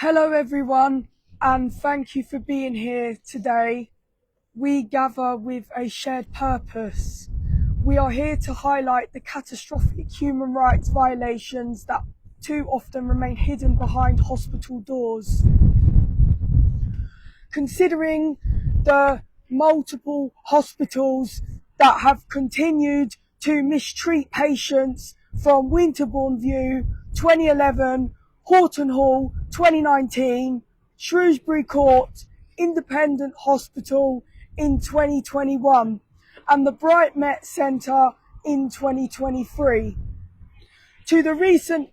Hello, everyone, and thank you for being here today. We gather with a shared purpose. We are here to highlight the catastrophic human rights violations that too often remain hidden behind hospital doors. Considering the multiple hospitals that have continued to mistreat patients from Winterbourne View 2011, Horton Hall 2019, Shrewsbury Court Independent Hospital in 2021, and the Bright Met Centre in 2023. To the recent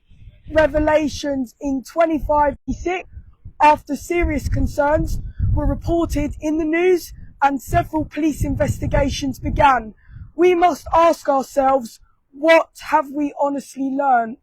revelations in 2056, after serious concerns were reported in the news and several police investigations began, we must ask ourselves, what have we honestly learned?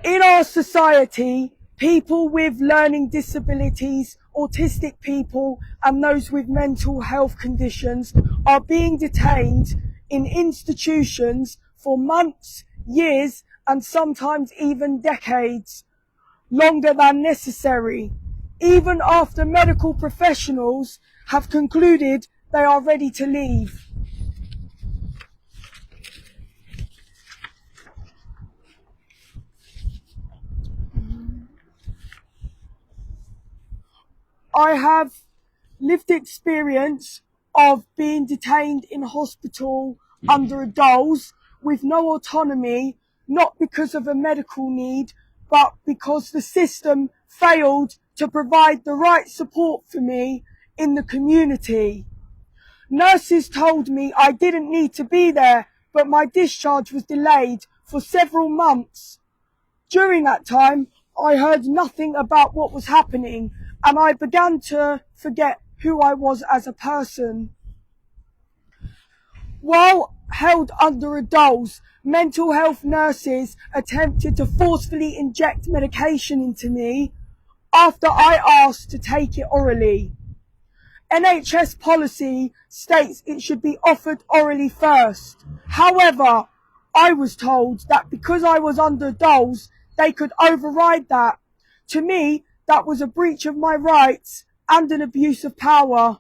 In our society, people with learning disabilities, autistic people, and those with mental health conditions are being detained in institutions for months, years, and sometimes even decades, longer than necessary, even after medical professionals have concluded they are ready to leave. I have lived experience of being detained in hospital under a DOLS with no autonomy, not because of a medical need, but because the system failed to provide the right support for me in the community. Nurses told me I didn't need to be there, but my discharge was delayed for several months. During that time, I heard nothing about what was happening, and I began to forget who I was as a person. While held under a DOLS, mental health nurses attempted to forcefully inject medication into me after I asked to take it orally. NHS policy states it should be offered orally first. However, I was told that because I was under DOLS, they could override that. To me, that was a breach of my rights and an abuse of power.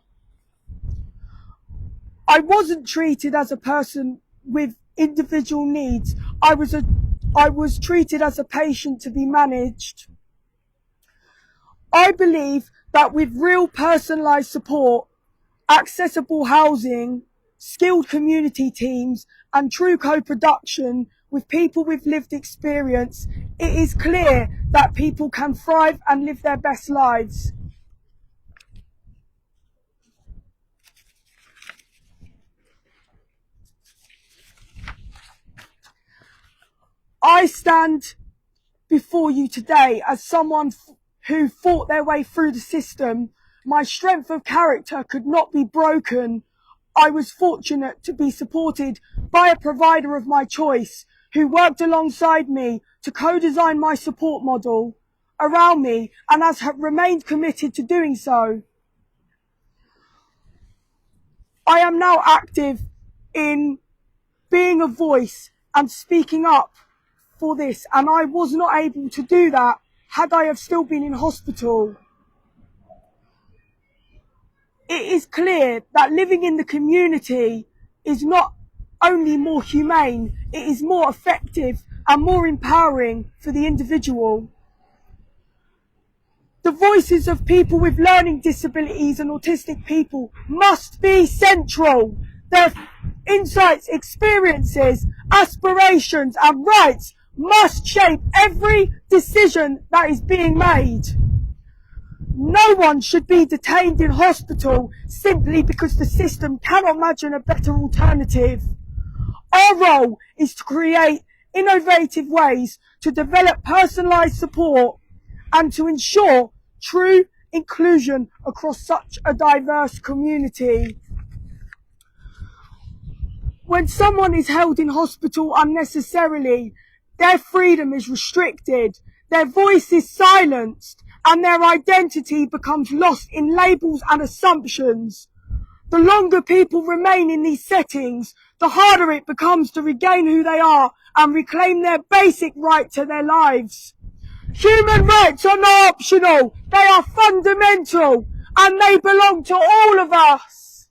I wasn't treated as a person with individual needs. I was treated as a patient to be managed. I believe that with real personalised support, accessible housing, skilled community teams, and true co-production with people with lived experience, it is clear that people can thrive and live their best lives. I stand before you today as someone who fought their way through the system. My strength of character could not be broken. I was fortunate to be supported by a provider of my choice who worked alongside me to co-design my support model around me and has remained committed to doing so. I am now active in being a voice and speaking up for this, and I was not able to do that had I have still been in hospital. It is clear that living in the community is not only more humane, it is more effective and more empowering for the individual. The voices of people with learning disabilities and autistic people must be central. Their insights, experiences, aspirations and rights must shape every decision that is being made. No one should be detained in hospital simply because the system cannot imagine a better alternative. Our role is to create innovative ways to develop personalised support and to ensure true inclusion across such a diverse community. When someone is held in hospital unnecessarily, their freedom is restricted, their voice is silenced, and their identity becomes lost in labels and assumptions. The longer people remain in these settings, the harder it becomes to regain who they are and reclaim their basic right to their lives. Human rights are not optional, they are fundamental, and they belong to all of us.